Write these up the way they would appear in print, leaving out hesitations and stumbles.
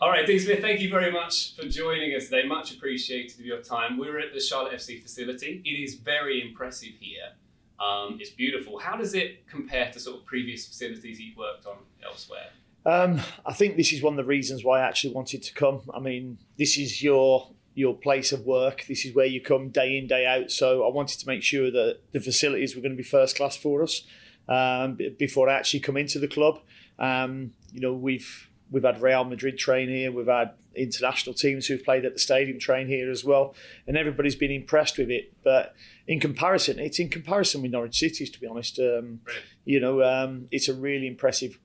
All right, Dean Smith, thank you very much for joining us today. Much appreciated of your time. We're at the Charlotte FC facility. It is very impressive here. It's beautiful. How does it compare to sort of previous facilities you've worked on elsewhere? I think this is one of the reasons why I actually wanted to come. I mean, this is your place of work. This is where you come day in, day out. So I wanted to make sure that the facilities were going to be first class for us before I actually come into the club. We've had Real Madrid train here. We've had international teams who've played at the stadium train here as well. And everybody's been impressed with it. But in comparison with Norwich City's, to be honest. It's a really impressive,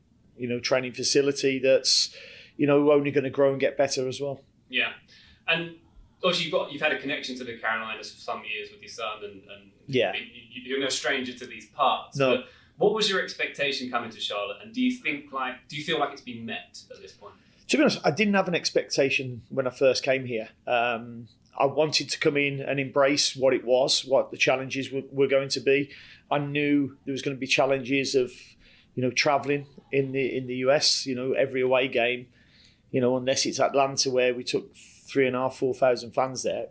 training facility that's, only going to grow and get better as well. Yeah. And obviously you've had a connection to the Carolinas for some years with your son and yeah. You're no stranger to these parts. No. But what was your expectation coming to Charlotte, and do you feel like it's been met at this point? To be honest, I didn't have an expectation when I first came here. I wanted to come in and embrace what it was, what the challenges were going to be. I knew there was going to be challenges of, travelling in the US. Every away game, unless it's Atlanta where we took 3,500-4,000 fans there.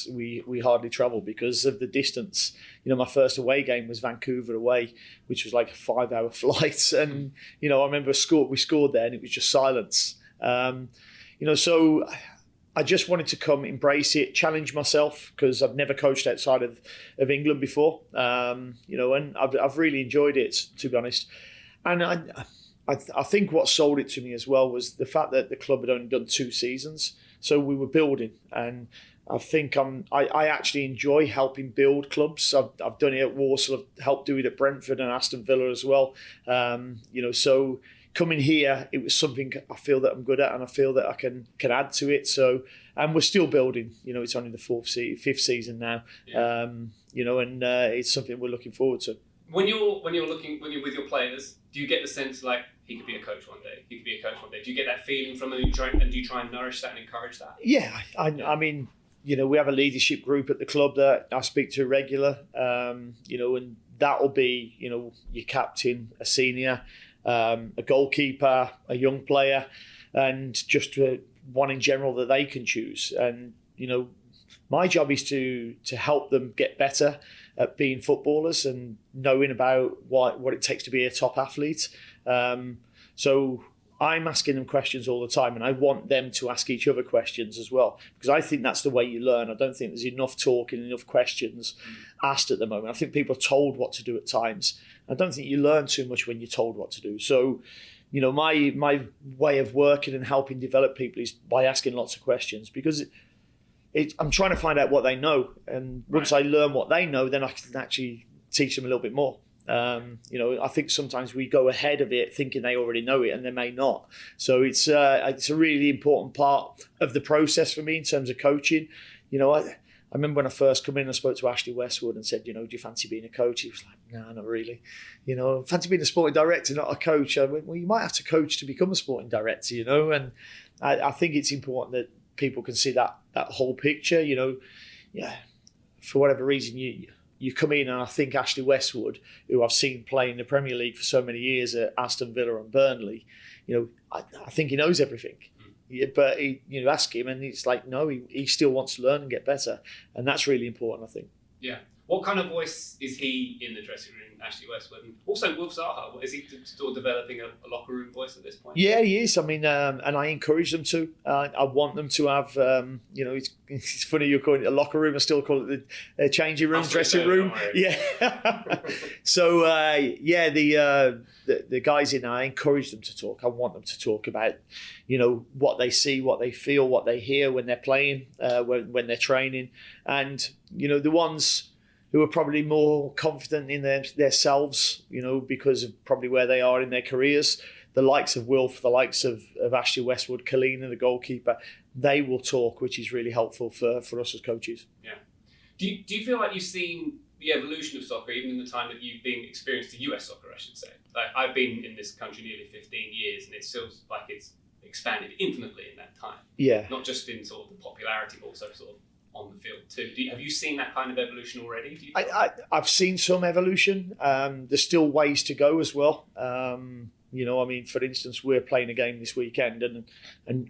We hardly travel because of the distance. My first away game was Vancouver away, which was like a 5-hour flight. And, I remember we scored there and it was just silence. So I just wanted to come, embrace it, challenge myself because I've never coached outside of England before. And I've really enjoyed it, to be honest. And I think what sold it to me as well was the fact that the club had only done 2 seasons. So we were building, and I think I actually enjoy helping build clubs. I've done it at Walsall, I've helped do it at Brentford and Aston Villa as well. So coming here, it was something I feel that I'm good at, and I feel that I can add to it. So, and we're still building. It's only the 5th season now. Yeah. And it's something we're looking forward to. When you're with your players, do you get the sense like he could be a coach one day? He could be a coach one day. Do you get that feeling from them? Do you try and nourish that and encourage that? Yeah, I mean, we have a leadership group at the club that I speak to regular. And that'll be, your captain, a senior, a goalkeeper, a young player, and just one in general that they can choose. And my job is to help them get better at being footballers and knowing about what it takes to be a top athlete. So I'm asking them questions all the time, and I want them to ask each other questions as well, because I think that's the way you learn. I don't think there's enough talk and enough questions asked at the moment. I think people are told what to do at times. I don't think you learn too much when you're told what to do. So, my way of working and helping develop people is by asking lots of questions, because I'm trying to find out what they know. And once I learn what they know, then I can actually teach them a little bit more. I think sometimes we go ahead of it thinking they already know it, and they may not. So it's a really important part of the process for me in terms of coaching. I remember when I first come in, I spoke to Ashley Westwood and said, do you fancy being a coach? He was like, no, not really. Fancy being a sporting director, not a coach. I went, well, you might have to coach to become a sporting director, And I think it's important that people can see that whole picture. For whatever reason, you come in, and I think Ashley Westwood, who I've seen play in the Premier League for so many years at Aston Villa and Burnley, I think he knows everything. Yeah, but you ask him, and it's like, no, he still wants to learn and get better, and that's really important, I think. Yeah. What kind of voice is he in the dressing room, Ashley Westwood? And also, Wolf Zaha, is he still developing a locker room voice at this point? Yeah, he is. I mean, and I encourage them to. I want them to have, it's funny you're calling it a locker room. I still call it the changing room, dressing room. Yeah. So, the guys in there, I encourage them to talk. I want them to talk about, what they see, what they feel, what they hear when they're playing, when they're training. And, the ones who are probably more confident in themselves, because of probably where they are in their careers. The likes of Wilf, the likes of Ashley Westwood, Kalina, the goalkeeper, they will talk, which is really helpful for us as coaches. Yeah. Do you feel like you've seen the evolution of soccer, even in the time that you've been experienced in US soccer, I should say? Like, I've been in this country nearly 15 years, and it feels like it's expanded infinitely in that time. Yeah. Not just in sort of the popularity, but also sort of on the field too. Have you seen that kind of evolution already? I've seen some evolution. There's still ways to go as well. You know, I mean, for instance, we're playing a game this weekend, and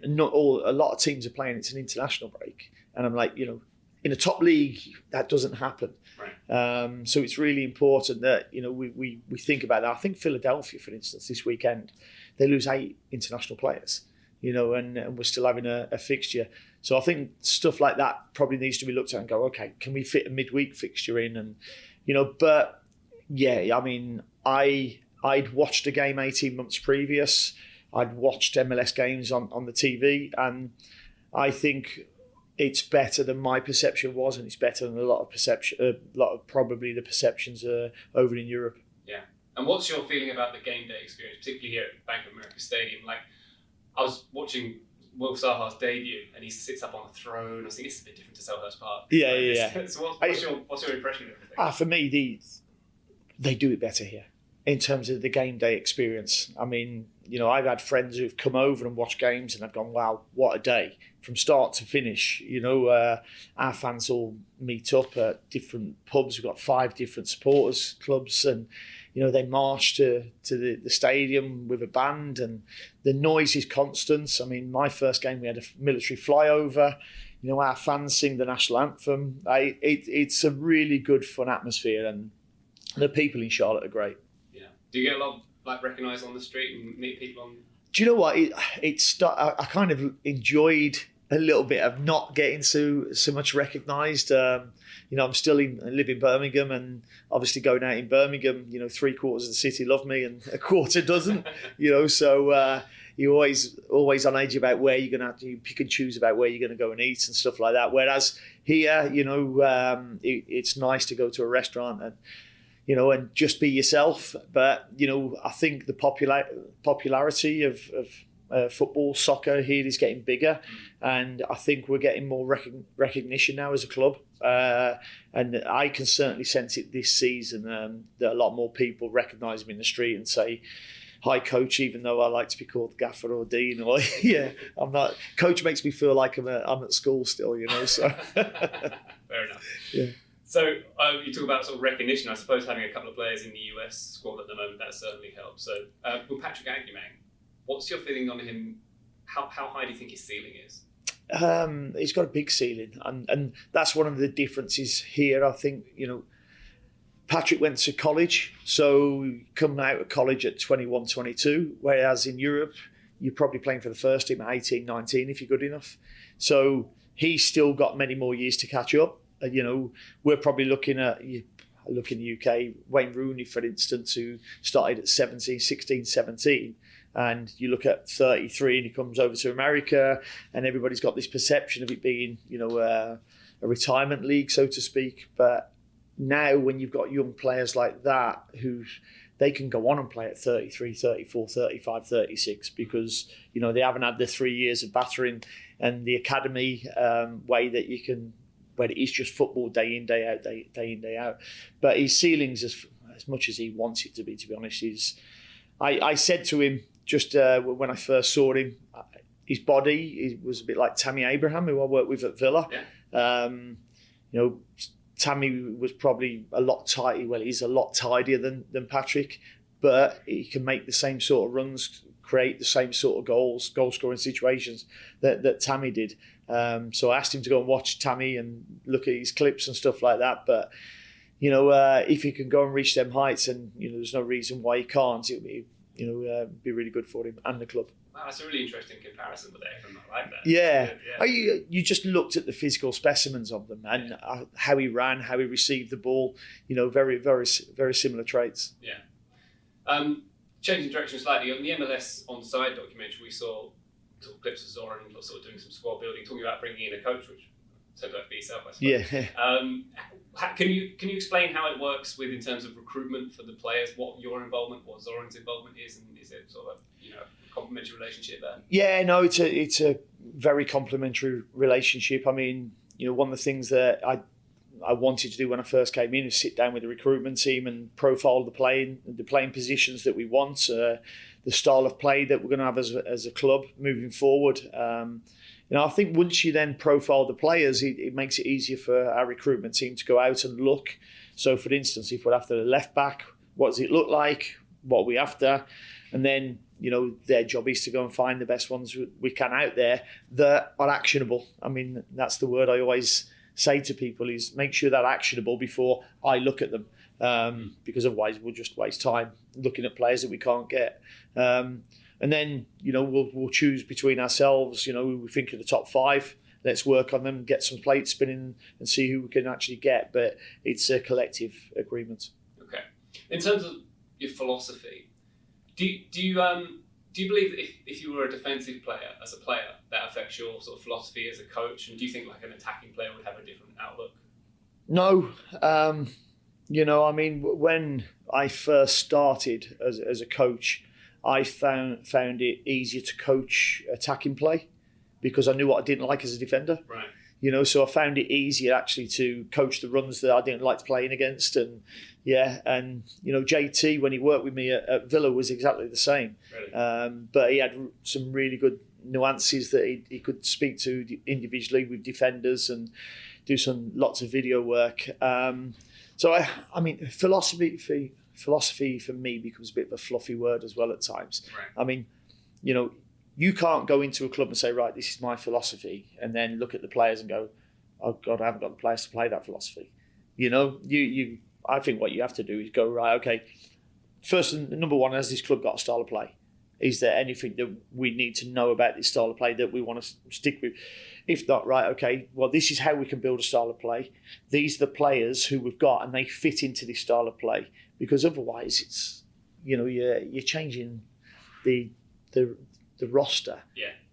not all. A lot of teams are playing. It's an international break, and I'm like, you know, in a top league that doesn't happen. Right. So it's really important that, you know, we think about that. I think Philadelphia, for instance, this weekend, they lose 8 international players. You know, and we're still having a fixture. So I think stuff like that probably needs to be looked at and go, okay, can we fit a midweek fixture in? And, you know, but yeah, I mean, I'd watched a game 18 months previous. I'd watched MLS games on the TV, and I think it's better than my perception was, and it's better than a lot of probably the perceptions over in Europe. Yeah. And what's your feeling about the game day experience, particularly here at Bank of America Stadium? Like, I was watching Will Saha's debut, and he sits up on a throne. I think it's a bit different to Selhurst Park. Yeah. So what's your impression of everything? For me, they do it better here in terms of the game day experience. I mean, you know, I've had friends who've come over and watched games, and I've gone, wow, what a day from start to finish. You know, our fans all meet up at different pubs. We've got 5 different supporters clubs, and you know, they march to the stadium with a band, and the noise is constant. I mean, my first game, we had a military flyover. You know, our fans sing the national anthem. It's a really good, fun atmosphere, and the people in Charlotte are great. Yeah. Do you get a lot of, like, recognised on the street and meet people on? Do you know what? I kind of enjoyed a little bit of not getting so much recognised. You know, I live in Birmingham, and obviously going out in Birmingham, you know, 3/4 of the city love me and a quarter doesn't. You know, so you're always on edge about where you're going to have to pick and choose about where you're going to go and eat and stuff like that. Whereas here, you know, it's nice to go to a restaurant and, you know, and just be yourself. But, you know, I think the popularity of football, soccer here is getting bigger, and I think we're getting more recognition now as a club. And I can certainly sense it this season, that a lot more people recognise me in the street and say, "Hi, coach," even though I like to be called gaffer or dean. Or yeah, I'm not. Coach makes me feel like I'm at school still, you know. So fair enough. Yeah. So you talk about sort of recognition. I suppose having a couple of players in the US squad at the moment, that certainly helps. So with Patrick Agyemang, what's your feeling on him? How high do you think his ceiling is? He's got a big ceiling, and that's one of the differences here. I think, you know, Patrick went to college, so come out of college at 21, 22, whereas in Europe, you're probably playing for the first team at 18, 19 if you're good enough. So he's still got many more years to catch up. You know, we're probably looking at, look in the UK, Wayne Rooney, for instance, who started at 16, 17. And you look at 33 and he comes over to America, and everybody's got this perception of it being, you know, a retirement league, so to speak. But now when you've got young players like that, who they can go on and play at 33, 34, 35, 36, because, you know, they haven't had the 3 years of battering and the academy way that you can, where it is just football day in, day out, day in, day out. But his ceiling's as much as he wants it to be honest. I said to him, just when I first saw him, his body was a bit like Tammy Abraham, who I worked with at Villa. Yeah. You know, Tammy was probably a lot tidy. Well, he's a lot tidier than Patrick, but he can make the same sort of runs, create the same sort of goal scoring situations that Tammy did. So I asked him to go and watch Tammy and look at his clips and stuff like that. But, you know, if he can go and reach them heights, and, you know, there's no reason why he can't, it would be, you know, be really good for him and the club. Wow, that's a really interesting comparison with Ekram. I like that. Yeah. Yeah. You just looked at the physical specimens of them and how he ran, how he received the ball. You know, very, very, very similar traits. Yeah. Changing direction slightly, on the MLS Onside documentary, we saw sort of clips of Zoran sort of doing some squad building, talking about bringing in a coach, which turned out to be yourself, I suppose. Yeah. Can you explain how it works in terms of recruitment for the players? What your involvement, what Zoran's involvement is, and is it sort of a complementary relationship there? Yeah, no, it's a very complementary relationship. I mean, you know, one of the things that I wanted to do when I first came in is sit down with the recruitment team and profile the playing positions that we want, the style of play that we're going to have as a club moving forward. You know, I think once you then profile the players, it makes it easier for our recruitment team to go out and look. So, for instance, if we're after a left back, what does it look like? What are we after? And then, their job is to go and find the best ones we can out there that are actionable. I mean, that's the word I always say to people, is make sure they're actionable before I look at them. Because otherwise we'll just waste time looking at players that we can't get. And then, we'll choose between ourselves, we think of the top 5, let's work on them, get some plates spinning and see who we can actually get. But it's a collective agreement. Okay. In terms of your philosophy, do you believe that if you were a defensive player, as a player, that affects your sort of philosophy as a coach? And do you think like an attacking player would have a different outlook? No. When I first started as a coach, I found it easier to coach attacking play because I knew what I didn't like as a defender. Right. So I found it easier actually to coach the runs that I didn't like playing against. And JT, when he worked with me at Villa, was exactly the same. Really? But he had some really good nuances that he could speak to individually with defenders and do lots of video work. So philosophy for me becomes a bit of a fluffy word as well at times. Right. You can't go into a club and say, right, this is my philosophy, and then look at the players and go, oh God, I haven't got the players to play that philosophy. I think what you have to do is go, right, okay, first and number one, has this club got a style of play? Is there anything that we need to know about this style of play that we want to stick with? If not, right, okay, well, this is how we can build a style of play. These are the players who we've got, and they fit into this style of play. Because otherwise, it's you're changing the roster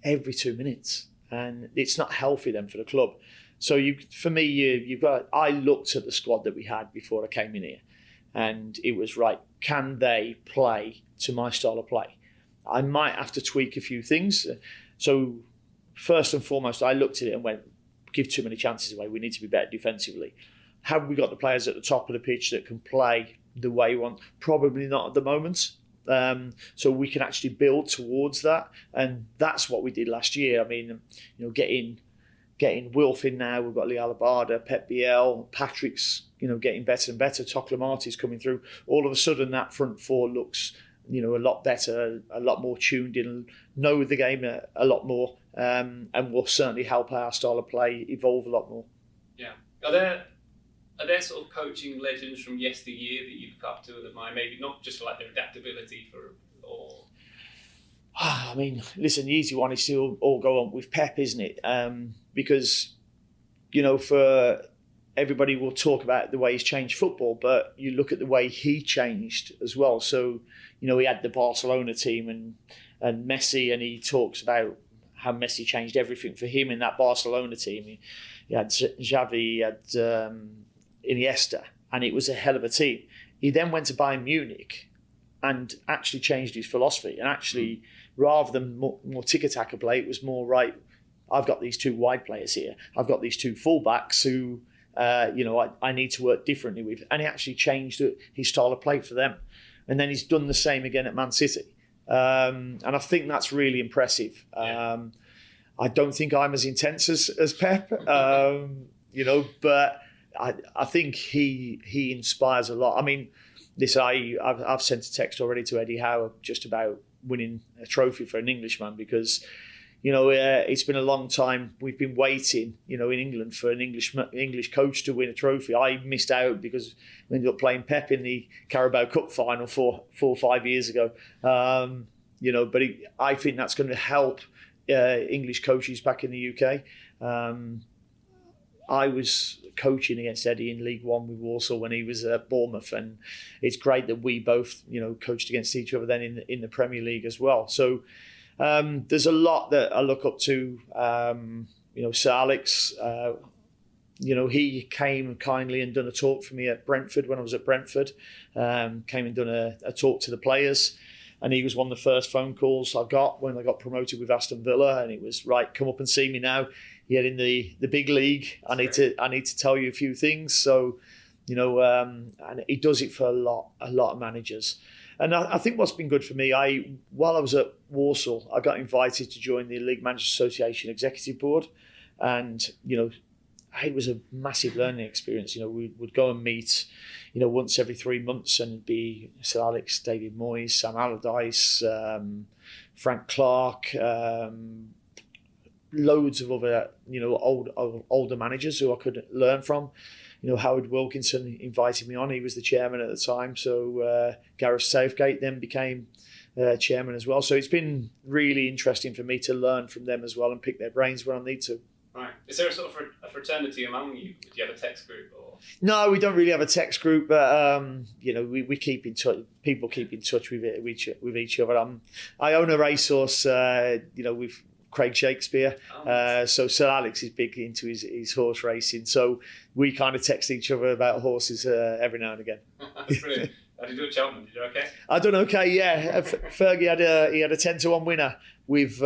every 2 minutes, and it's not healthy then for the club. So you've got. I looked at the squad that we had before I came in here, and it was right. Can they play to my style of play? I might have to tweak a few things. So first and foremost, I looked at it and went, give too many chances away. We need to be better defensively. Have we got the players at the top of the pitch that can play the way we want? Probably not at the moment. So we can actually build towards that. And that's what we did last year. I mean, getting Wilf in now. We've got Lee Alabada, Pep Biel, Patrick's, getting better and better. Toklamati's coming through. All of a sudden, that front 4 looks a lot better, a lot more tuned in, know the game a lot more, and will certainly help our style of play evolve a lot more. Yeah. Are there sort of coaching legends from yesteryear that you look up to and admire, maybe not just for like their adaptability or? I mean, listen, the easy one is to all go on with Pep, isn't it? Because, for everybody will talk about the way he's changed football, but you look at the way he changed as well. So, he had the Barcelona team and Messi, and he talks about how Messi changed everything for him in that Barcelona team. He had Xavi, he had Iniesta, and it was a hell of a team. He then went to Bayern Munich and actually changed his philosophy. And actually, rather than more tiki-taka play, it was more, right, I've got these 2 wide players here. I've got these 2 fullbacks who, I need to work differently with. And he actually changed his style of play for them. And then he's done the same again at Man City. And I think that's really impressive. Yeah. I don't think I'm as intense as Pep, but I think he inspires a lot. I mean, I've sent a text already to Eddie Howe just about winning a trophy for an Englishman because, it's been a long time. We've been waiting, in England for an English coach to win a trophy. I missed out because we ended up playing Pep in the Carabao Cup final 4 or 5 years ago. But I think that's going to help English coaches back in the UK. I was coaching against Eddie in League One with Walsall when he was at Bournemouth, and it's great that we both, coached against each other then in the Premier League as well. So there's a lot that I look up to. Sir Alex, he came kindly and done a talk for me at Brentford when I was at Brentford. Came and done a talk to the players. And he was one of the first phone calls I got when I got promoted with Aston Villa. And it was, right, come up and see me now. You're in the big league. I need to tell you a few things. So, and he does it for a lot of managers. And I think what's been good for me, while I was at Walsall, I got invited to join the League Managers Association Executive Board. And, it was a massive learning experience. We would go and meet, once every 3 months, and it'd be Sir Alex, David Moyes, Sam Allardyce, Frank Clark, loads of other, older managers who I could learn from. Howard Wilkinson invited me on. He was the chairman at the time. So Gareth Southgate then became chairman as well. So it's been really interesting for me to learn from them as well and pick their brains when I need to. Right. Is there a sort of a fraternity among you? Do you have a text group? Or? No, we don't really have a text group, but we keep in touch. People keep in touch with each other. I own a racehorse, with Craig Shakespeare. So Sir Alex is big into his horse racing. So we kind of text each other about horses every now and again. That's brilliant. How did you do at Cheltenham? Did you do okay? I done okay, yeah. Fergie had a 10-1 winner with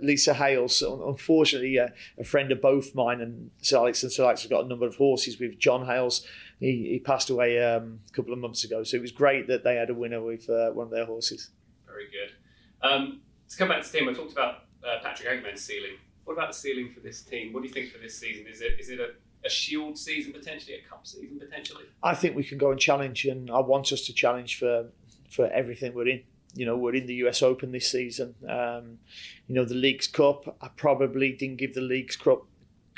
Lisa Hales. Unfortunately, a friend of both mine and Sir Alex has got a number of horses with John Hales. He passed away a couple of months ago. So it was great that they had a winner with one of their horses. Very good. To come back to the team, I talked about Patrick Agyemang's ceiling. What about the ceiling for this team? What do you think for this season? Is it a Shield season potentially, a Cup season potentially? I think we can go and challenge, and I want us to challenge for everything we're in. We're in the US Open this season. The Leagues Cup, I probably didn't give the Leagues Cup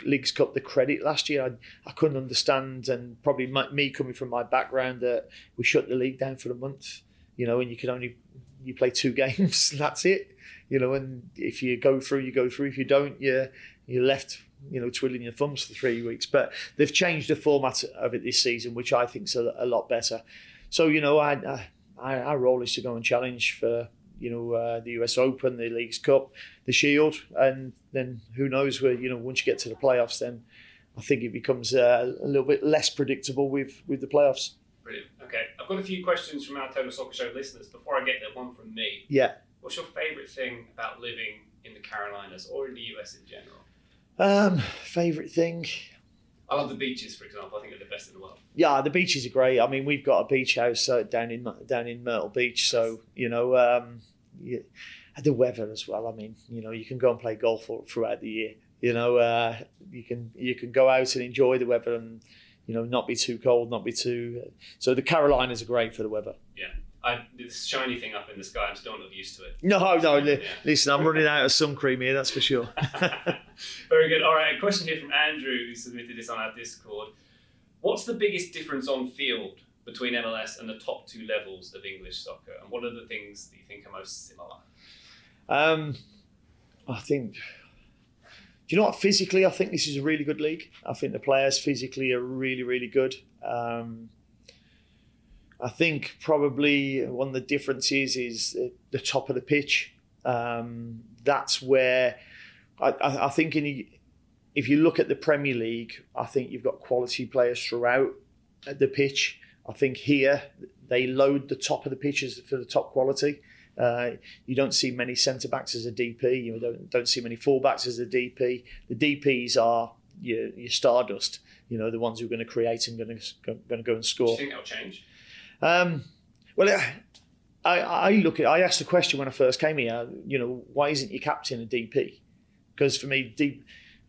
the credit last year. I couldn't understand, and probably me coming from my background, that we shut the league down for a month. And you play 2 games, that's it. And if you go through, you go through. If you don't, you're left, twiddling your thumbs for 3 weeks. But they've changed the format of it this season, which I think is a lot better. So, our role is to go and challenge for, the US Open, the Leagues Cup, the Shield, and then who knows where, once you get to the playoffs, then I think it becomes a little bit less predictable with the playoffs. Brilliant. Okay, I've got a few questions from our Total Soccer Show listeners. Before I get there, one from me. Yeah. What's your favourite thing about living in the Carolinas or in the US in general? Favourite thing? I love the beaches, for example. I think they're the best in the world. Yeah, the beaches are great. I mean, we've got a beach house down in Myrtle Beach, so the weather as well. I mean, you can go and play golf throughout the year. You can go out and enjoy the weather and not be too cold, not be too. So the Carolinas are great for the weather. Yeah. This shiny thing up in the sky, I'm still not used to it. No. Listen, I'm running out of sun cream here, that's for sure. Very good. All right, a question here from Andrew, who submitted this on our Discord. What's the biggest difference on field between MLS and the top 2 levels of English soccer? And what are the things that you think are most similar? I think... Do you know what? Physically, I think this is a really good league. I think the players physically are really, really good. I think probably one of the differences is the top of the pitch. That's where I think if you look at the Premier League, I think you've got quality players throughout the pitch. I think here they load the top of the pitches for the top quality. You don't see many centre-backs as a DP. You don't see many full-backs as a DP. The DPs are your stardust, the ones who are going to create and going to go and score. Do you think that'll change? Well, I asked the question when I first came here, why isn't your captain a DP? Because for me,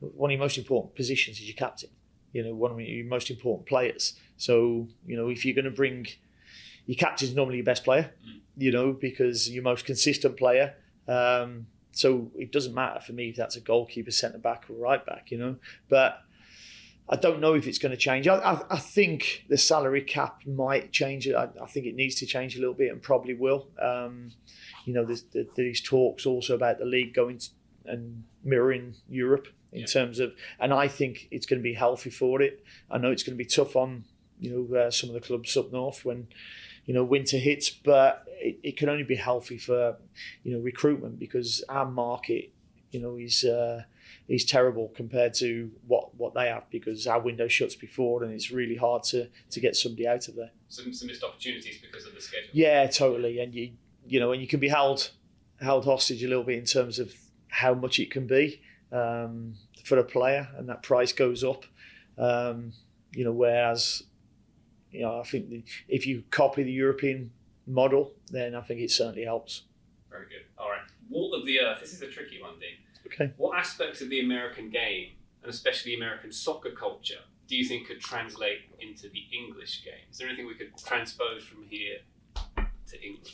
one of your most important positions is your captain. One of your most important players. So, if you're going to bring... Your captain's normally your best player, because your most consistent player. So it doesn't matter for me if that's a goalkeeper, centre-back or right-back, But I don't know if it's going to change. I think the salary cap might change. I think it needs to change a little bit and probably will. There's these talks also about the league going and mirroring Europe in terms of... And I think it's going to be healthy for it. I know it's going to be tough on, some of the clubs up north when... winter hits, but it can only be healthy for, recruitment, because our market, is terrible compared to what they have, because our window shuts before and it's really hard to get somebody out of there. Some missed opportunities because of the schedule. Yeah, totally. And you can be held hostage a little bit in terms of how much it can be for a player, and that price goes up. Whereas. I think if you copy the European model, then I think it certainly helps. Very good. All right. Wall of the Earth. This is a tricky one, Dean. Okay. What aspects of the American game and especially American soccer culture, do you think could translate into the English game? Is there anything we could transpose from here to England?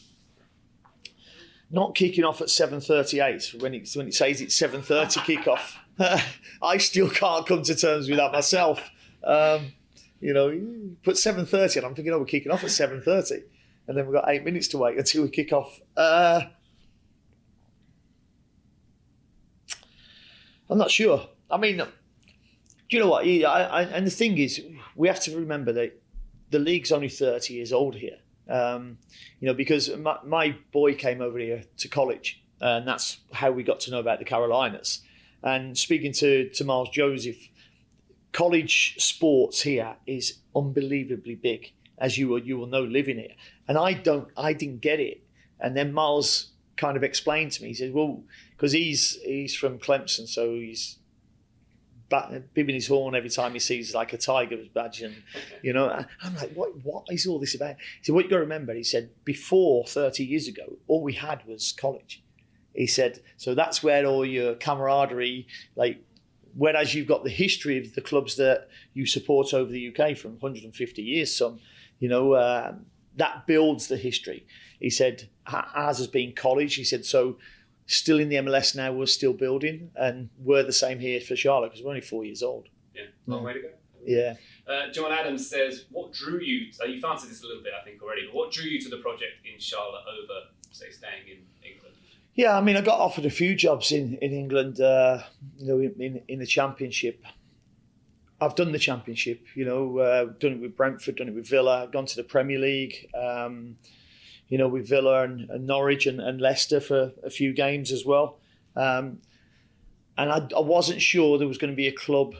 Not kicking off at 7:38 when it says it's 7:30 kickoff. I still can't come to terms with that myself. You put 7:30 and I'm thinking, we're kicking off at 7:30, and then we've got 8 minutes to wait until we kick off. I'm not sure. I mean, do you know what? And the thing is, we have to remember that the league's only 30 years old here. Because my boy came over here to college, and that's how we got to know about the Carolinas. And speaking to Miles Joseph, college sports here is unbelievably big, as you will know living here. And I didn't get it. And then Miles kind of explained to me. He said, well, because he's from Clemson, so he's bibbing his horn every time he sees like a Tiger's badge, and I'm like, what is all this about? He said, what you got to remember, he said, before 30 years ago, all we had was college. He said, so that's where all your camaraderie, like, whereas you've got the history of the clubs that you support over the UK from 150 years, that builds the history. He said, ours has been college. He said, so still in the MLS now, we're still building, and we're the same here for Charlotte because we're only 4 years old. Yeah, long way to go. Yeah. John Adams says, what drew you, you've answered this a little bit, I think, already, but what drew you to the project in Charlotte over, say, staying in England? Yeah, I mean, I got offered a few jobs in England, in the Championship. I've done the Championship, done it with Brentford, done it with Villa, I've gone to the Premier League, with Villa and Norwich and Leicester for a few games as well. And I wasn't sure there was going to be a club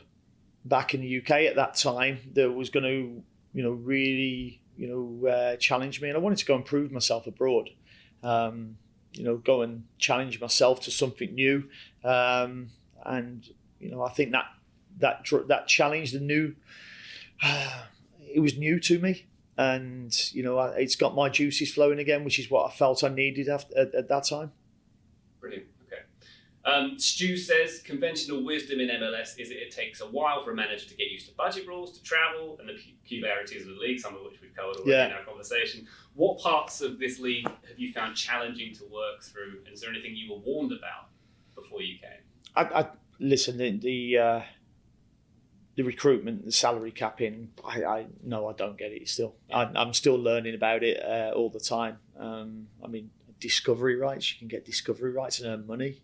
back in the UK at that time that was going to, really, challenge me. And I wanted to go and prove myself abroad, go and challenge myself to something new. And, I think that challenge, it was new to me. And, it's got my juices flowing again, which is what I felt I needed at that time. Brilliant. Okay. Stu says, conventional wisdom in MLS is that it takes a while for a manager to get used to budget rules, to travel, and the peculiarities of the league, some of which we've covered already in our conversation. What parts of this league have you found challenging to work through? And is there anything you were warned about before you came? Listen, the recruitment, the salary capping, I don't get it still. I'm still learning about it all the time. Discovery rights, you can get discovery rights and earn money.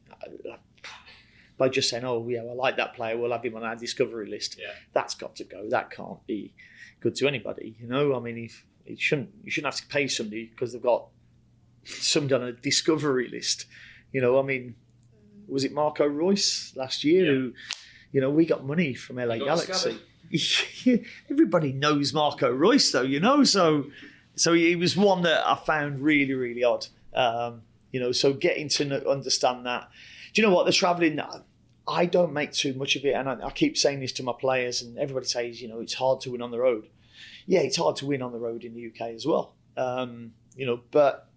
By just saying, I like that player, we'll have him on our discovery list. Yeah. That's got to go. That can't be good to anybody. You shouldn't have to pay somebody because they've got somebody on a discovery list. Was it Marco Royce last year who... we got money from LA Galaxy. Everybody knows Marco Royce, though, So he was one that I found really, really odd. So getting to understand that. Do you know what? The travelling, I don't make too much of it. And I keep saying this to my players, and everybody says, it's hard to win on the road. Yeah, it's hard to win on the road in the UK as well. But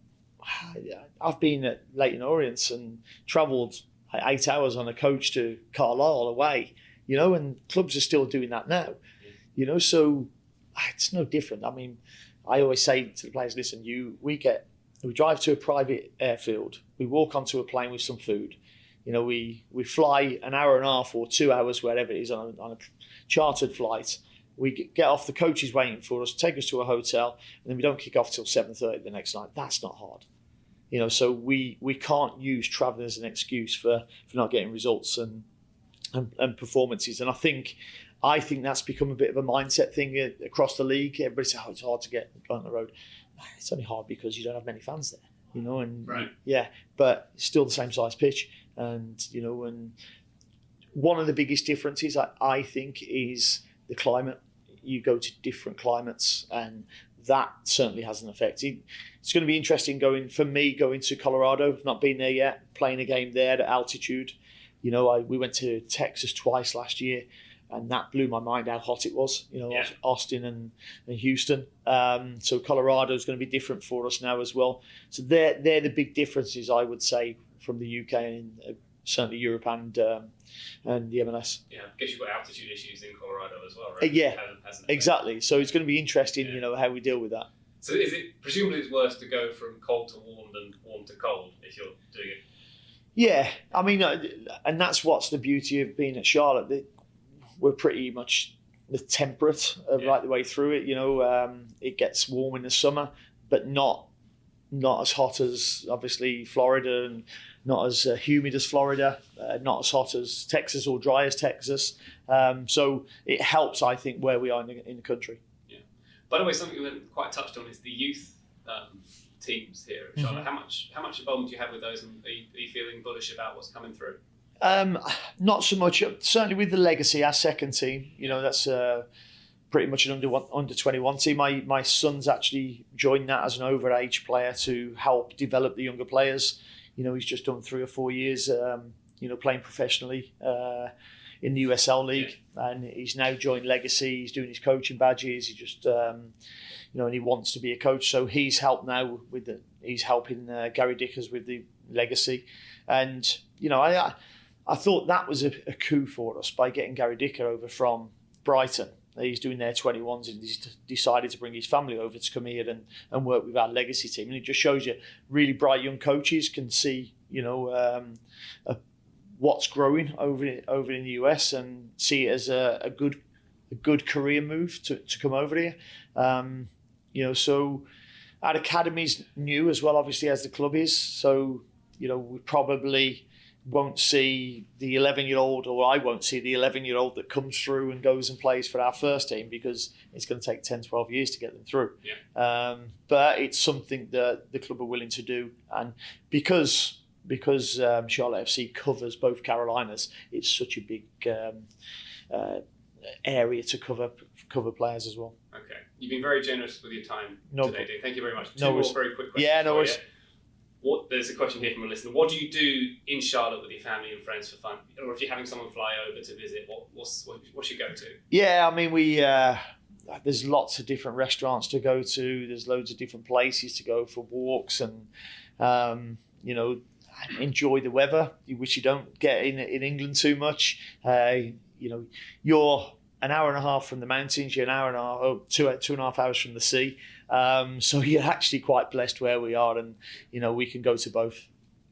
I've been at Leyton Orient and travelled 8 hours on a coach to Carlisle away, and clubs are still doing that now, so it's no different. I mean, I always say to the players, listen, we drive to a private airfield, we walk onto a plane with some food, we fly an hour and a half or 2 hours, wherever it is, on a chartered flight. We get off, the coach is waiting for us, take us to a hotel, and then we don't kick off till 7:30 the next night. That's not hard. So we can't use travelling as an excuse for not getting results and performances. And I think that's become a bit of a mindset thing across the league. Everybody says, it's hard to get on the road. It's only hard because you don't have many fans there, and right. Yeah, but it's still the same size pitch. And, and one of the biggest differences I think is the climate. You go to different climates, and that certainly has an effect. It's going to be interesting going to Colorado. I've not been there yet, playing a game there at altitude. We went to Texas twice last year, and that blew my mind how hot it was. Austin and Houston. So Colorado is going to be different for us now as well. So they're the big differences, I would say, from the UK and certainly Europe and the MLS. Yeah, I guess you've got altitude issues in Colorado as well, right? Yeah, Hasn't it? exactly. So it's going to be interesting, how we deal with that. So is it presumably it's worse to go from cold to warm than warm to cold if you're doing it? Yeah, I mean, and that's what's the beauty of being at Charlotte. We're pretty much the temperate right the way through it. It gets warm in the summer, but not as hot as obviously Florida, and not as humid as Florida, not as hot as Texas or dry as Texas. So it helps, I think, where we are in the country. Yeah. By the way, something we haven't quite touched on is the youth teams here at Charlotte. Mm-hmm. How much involvement do you have with those, and are you feeling bullish about what's coming through? Not so much. Certainly with the Legacy, our second team, that's pretty much an under 21 team. My son's actually joined that as an overage player to help develop the younger players. He's just done 3 or 4 years, playing professionally in the USL League, and he's now joined Legacy. He's doing his coaching badges. He just, and he wants to be a coach. So he's helped now he's helping Gary Dickers with the Legacy, and I thought that was a coup for us by getting Gary Dicker over from Brighton. He's doing their 21s, and he's decided to bring his family over to come here and work with our Legacy team. And it just shows you really bright young coaches can see, what's growing over in the US and see it as a good career move to come over here. So our academy's new as well, obviously, as the club is. So, we probably won't see the 11-year-old, or I won't see the 11-year-old that comes through and goes and plays for our first team, because it's going to take 10, 12 years to get them through. Yeah. But it's something that the club are willing to do. And because Charlotte FC covers both Carolinas, it's such a big area to cover players as well. Okay. You've been very generous with your time today, Dean. Thank you very much. Two more very quick questions. Yeah, no worries. There's a question here from a listener. What do you do in Charlotte with your family and friends for fun? Or if you're having someone fly over to visit, what's your go-to? Yeah, I mean, there's lots of different restaurants to go to. There's loads of different places to go for walks, and enjoy the weather, which you don't get in England too much. You're an hour and a half from the mountains. You're an hour and a half, 2.5 hours from the sea. So you're actually quite blessed where we are, and we can go to both.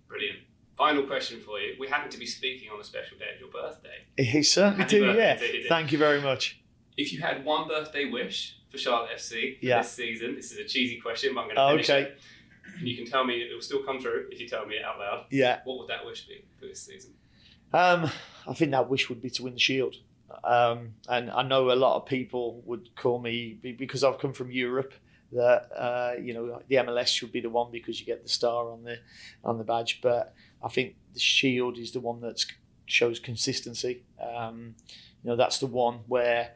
Brilliant. Final question for you. We happen to be speaking on a special day of your birthday. He certainly do, yeah. Thank you very much. If you had one birthday wish for Charlotte FC this season, this is a cheesy question, but I'm going to finish it. And you can tell me it will still come true if you tell me it out loud. Yeah. What would that wish be for this season? I think that wish would be to win the Shield. And I know a lot of people would call me, because I've come from Europe, that the MLS should be the one because you get the star on the badge. But I think the Shield is the one that shows consistency. That's the one where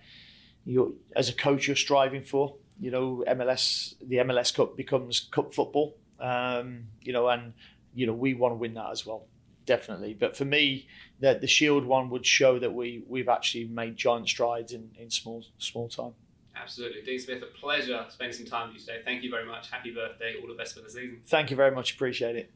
you, as a coach, you're striving for. The MLS Cup becomes cup football. And we want to win that as well, definitely. But for me, the Shield one would show that we've actually made giant strides in small time. Absolutely. Dean Smith, a pleasure spending some time with you today. Thank you very much. Happy birthday. All the best for the season. Thank you very much. Appreciate it.